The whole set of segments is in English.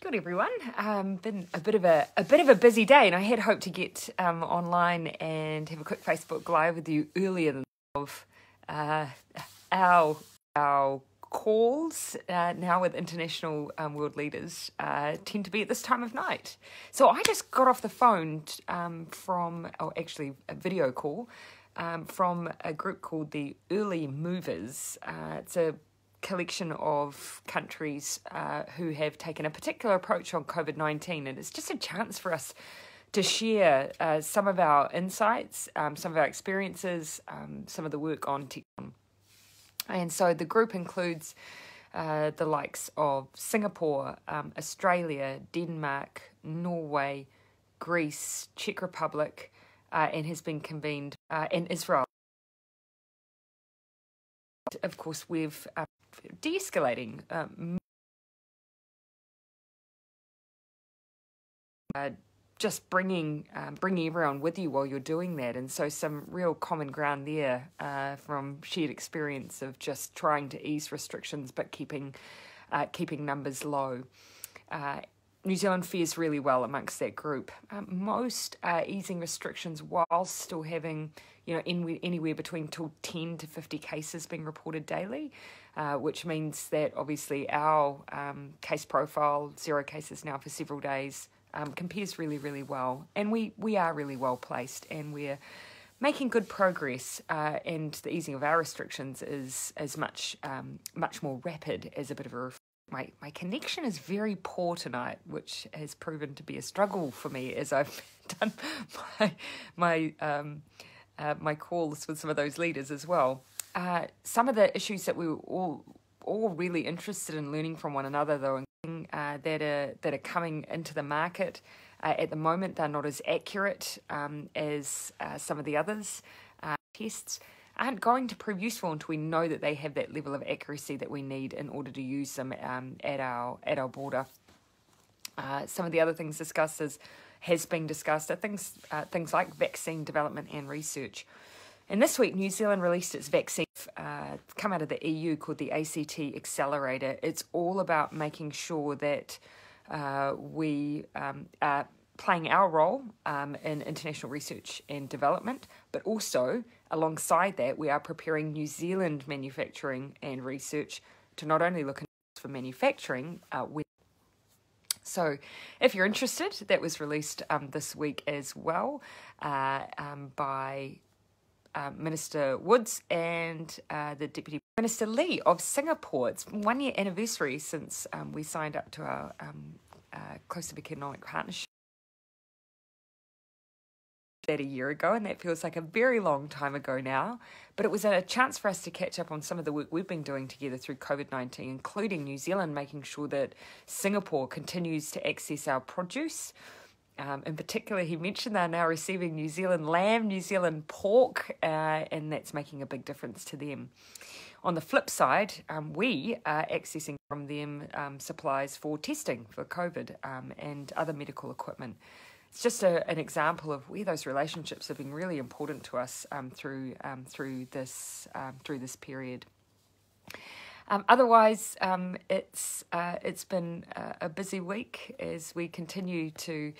Good everyone. Been a bit of a busy day, and I had hoped to get online and have a quick Facebook Live with you earlier than of our calls now with international world leaders tend to be at this time of night. So I just got off the phone actually a video call from a group called the Early Movers. It's a collection of countries who have taken a particular approach on COVID-19, and it's just a chance for us to share some of our insights, some of our experiences, some of the work on tech. And so the group includes the likes of Singapore, Australia, Denmark, Norway, Greece, Czech Republic, and has been convened in Israel. Of course, we've de-escalating just bringing everyone with you while you're doing that, and so some real common ground there from shared experience of just trying to ease restrictions but keeping numbers low. New Zealand fares really well amongst that group. Most easing restrictions while still having, anywhere between 10 to 50 cases being reported daily, which means that obviously our case profile, 0 cases now for several days, compares really, really well. And we are really well placed, and we're making good progress, and the easing of our restrictions is much more rapid as a bit of a My connection is very poor tonight, which has proven to be a struggle for me as I've done my calls with some of those leaders as well. Some of the issues that we were all really interested in learning from one another, though, that are coming into the market at the moment, they're not as accurate as some of the others. Tests aren't going to prove useful until we know that they have that level of accuracy that we need in order to use them at our border. Some of the other things discussed has been discussed are things like vaccine development and research. And this week, New Zealand released its vaccine, come out of the EU, called the ACT Accelerator. It's all about making sure that we are playing our role in international research and development, but also alongside that, we are preparing New Zealand manufacturing and research to not only look for manufacturing. So if you're interested, that was released this week as well by Minister Woods and the Deputy Minister Lee of Singapore. It's 1 year anniversary since we signed up to our Closer Economic Partnership that a year ago, and that feels like a very long time ago now, but it was a chance for us to catch up on some of the work we've been doing together through COVID-19, including New Zealand, making sure that Singapore continues to access our produce. In particular, he mentioned they're now receiving New Zealand lamb, New Zealand pork, and that's making a big difference to them. On the flip side, we are accessing from them supplies for testing for COVID and other medical equipment. It's just an example of where those relationships have been really important to us through this period. Otherwise, it's been a busy week as we continue to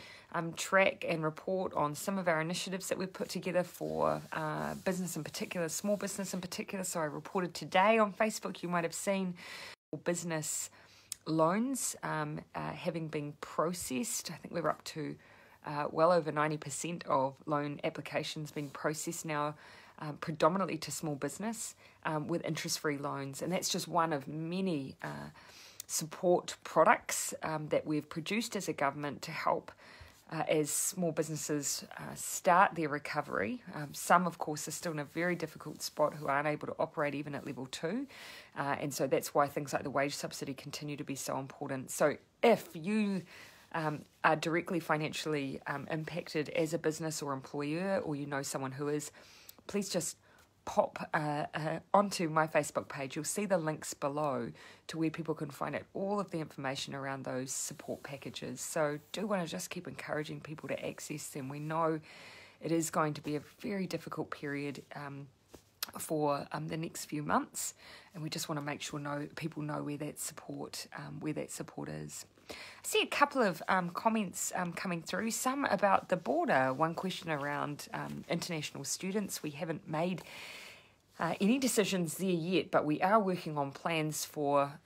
track and report on some of our initiatives that we've put together for business in particular, small business in particular. So I reported today on Facebook, you might have seen, business loans having been processed. I think we're up to well over 90% of loan applications being processed now, predominantly to small business with interest-free loans. And that's just one of many support products that we've produced as a government to help as small businesses start their recovery. Some, of course, are still in a very difficult spot who aren't able to operate even at level 2. And so that's why things like the wage subsidy continue to be so important. So if you are directly financially impacted as a business or employer, or you know someone who is, please just pop onto my Facebook page. You'll see the links below to where people can find out all of the information around those support packages. So do want to just keep encouraging people to access them. We know it is going to be a very difficult period for the next few months, and we just want to make sure people know where that support is. I see a couple of comments coming through, some about the border. One question around international students. We haven't made any decisions there yet, but we are working on plans for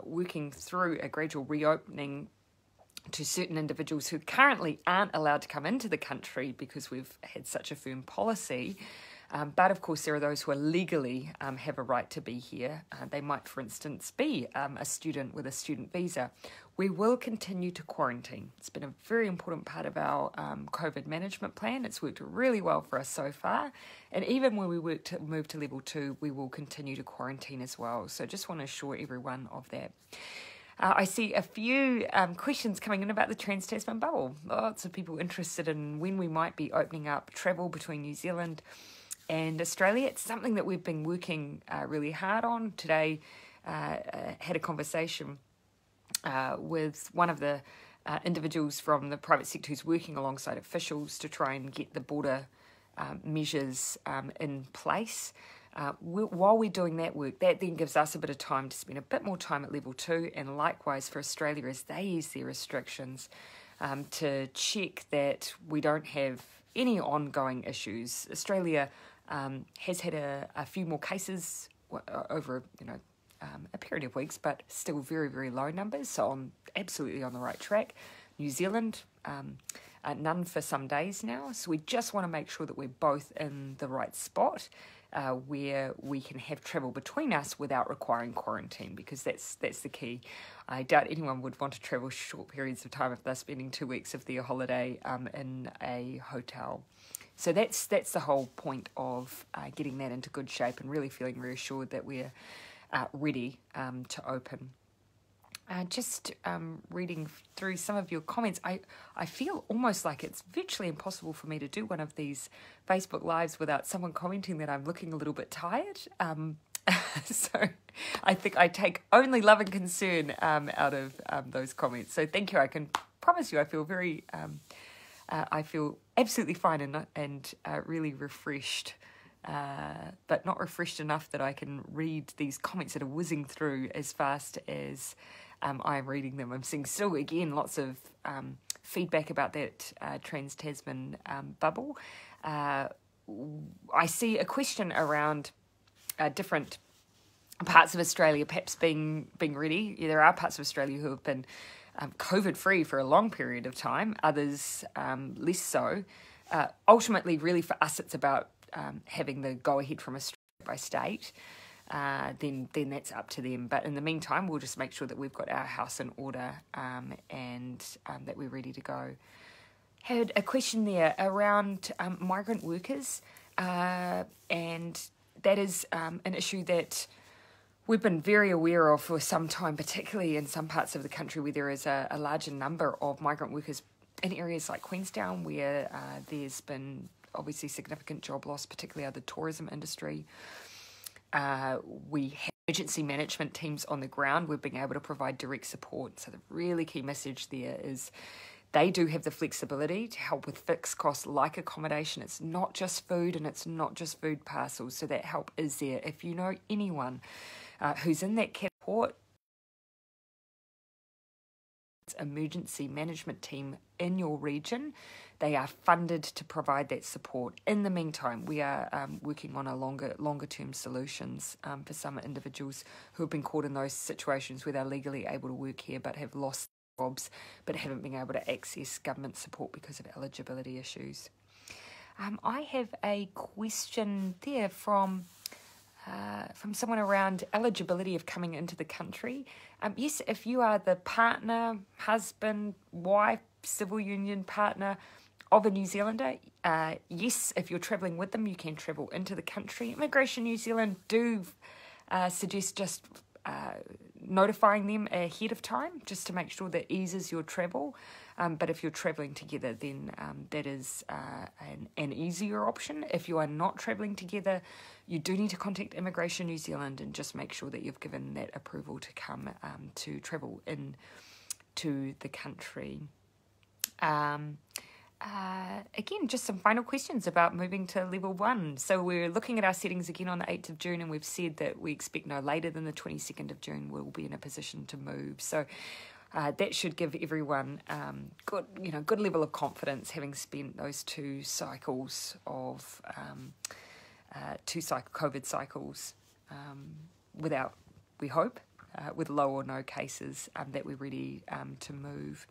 working through a gradual reopening to certain individuals who currently aren't allowed to come into the country because we've had such a firm policy. But of course, there are those who are legally have a right to be here. They might, for instance, be a student with a student visa. We will continue to quarantine. It's been a very important part of our COVID management plan. It's worked really well for us so far. And even when we work to move to level 2, we will continue to quarantine as well. So just want to assure everyone of that. I see a few questions coming in about the Trans-Tasman bubble. Lots of people interested in when we might be opening up travel between New Zealand and Australia. It's something that we've been working really hard on. Today, had a conversation with one of the individuals from the private sector who's working alongside officials to try and get the border measures in place. While we're doing that work, that then gives us a bit of time to spend a bit more time at level 2, and likewise for Australia as they ease their restrictions, to check that we don't have any ongoing issues. Australia has had a few more cases over a period of weeks, but still very, very low numbers, so absolutely on the right track. New Zealand, none for some days now, so we just want to make sure that we're both in the right spot where we can have travel between us without requiring quarantine, because that's the key. I doubt anyone would want to travel short periods of time if they're spending 2 weeks of their holiday in a hotel. So that's the whole point of getting that into good shape and really feeling reassured that we're ready to open. Just reading through some of your comments, I feel almost like it's virtually impossible for me to do one of these Facebook Lives without someone commenting that I'm looking a little bit tired. So I think I take only love and concern out of those comments. So thank you. I can promise you I feel I feel absolutely fine and really refreshed. But not refreshed enough that I can read these comments that are whizzing through as fast as I'm reading them. I'm seeing still, again, lots of feedback about that Trans-Tasman bubble. I see a question around different parts of Australia perhaps being ready. Yeah, there are parts of Australia who have been COVID-free for a long period of time, others less so. Ultimately, really for us, it's about having the go-ahead from a state by state. Then that's up to them. But in the meantime, we'll just make sure that we've got our house in order and that we're ready to go. Had a question there around migrant workers, and that is an issue that we've been very aware of for some time, particularly in some parts of the country where there is a larger number of migrant workers in areas like Queenstown, where there's been obviously significant job loss, particularly out of the tourism industry. We have emergency management teams on the ground. We're being able to provide direct support. So the really key message there is they do have the flexibility to help with fixed costs like accommodation. It's not just food and it's not just food parcels. So that help is there. If you know anyone who's in that support emergency management team in your region, they are funded to provide that support. In the meantime, we are working on a longer term solutions for some individuals who have been caught in those situations where they're legally able to work here but have lost jobs but haven't been able to access government support because of eligibility issues. I have a question there from someone around eligibility of coming into the country. Yes, if you are the partner, husband, wife, civil union partner of a New Zealander, yes, if you're travelling with them, you can travel into the country. Immigration New Zealand do suggest just notifying them ahead of time just to make sure that eases your travel. But if you're travelling together, then that is an easier option. If you are not travelling together, you do need to contact Immigration New Zealand and just make sure that you've given that approval to come to travel in to the country. again, just some final questions about moving to level 1. So we're looking at our settings again on the 8th of June, and we've said that we expect no later than the 22nd of June we'll be in a position to move. So that should give everyone good level of confidence, having spent those two cycles of COVID cycles without, we hope, with low or no cases, that we're ready to move.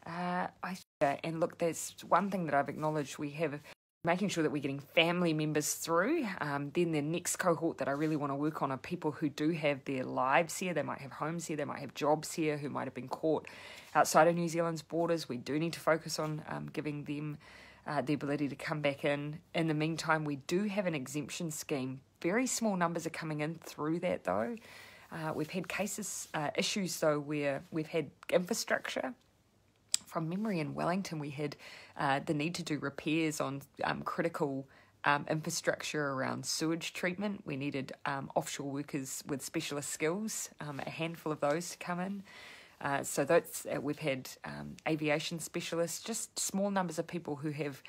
And look, there's one thing that I've acknowledged, we have making sure that we're getting family members through. Then the next cohort that I really want to work on are people who do have their lives here. They might have homes here, they might have jobs here, who might have been caught outside of New Zealand's borders. We do need to focus on giving them the ability to come back in. In the meantime, we do have an exemption scheme. Very small numbers are coming in through that, though. We've had issues, though, where we've had infrastructure. From memory, in Wellington, we had the need to do repairs on critical infrastructure around sewage treatment. We needed offshore workers with specialist skills, a handful of those to come in. So that's we've had aviation specialists, just small numbers of people who have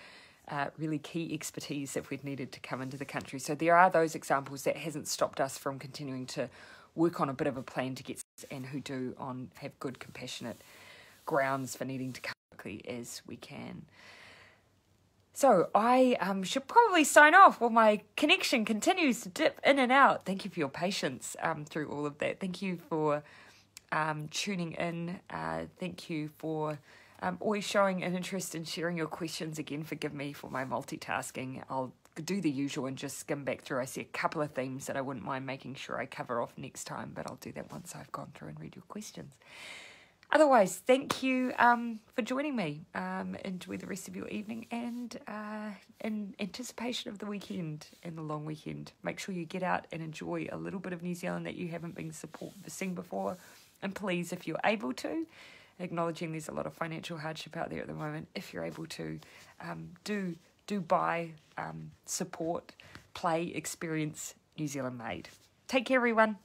really key expertise that we've needed to come into the country. So there are those examples that hasn't stopped us from continuing to work on a bit of a plan to get, and who do have good, compassionate grounds for needing to come quickly as we can. So I should probably sign off while my connection continues to dip in and out. Thank you for your patience through all of that. Thank you for tuning in. Thank you for always showing an interest in sharing your questions. Again, forgive me for my multitasking. I'll do the usual and just skim back through. I see a couple of themes that I wouldn't mind making sure I cover off next time, but I'll do that once I've gone through and read your questions. Otherwise, thank you for joining me. Enjoy the rest of your evening, and in anticipation of the weekend and the long weekend, make sure you get out and enjoy a little bit of New Zealand that you haven't seen before. And please, if you're able to, acknowledging there's a lot of financial hardship out there at the moment, if you're able to, do buy, support, play, experience New Zealand made. Take care, everyone.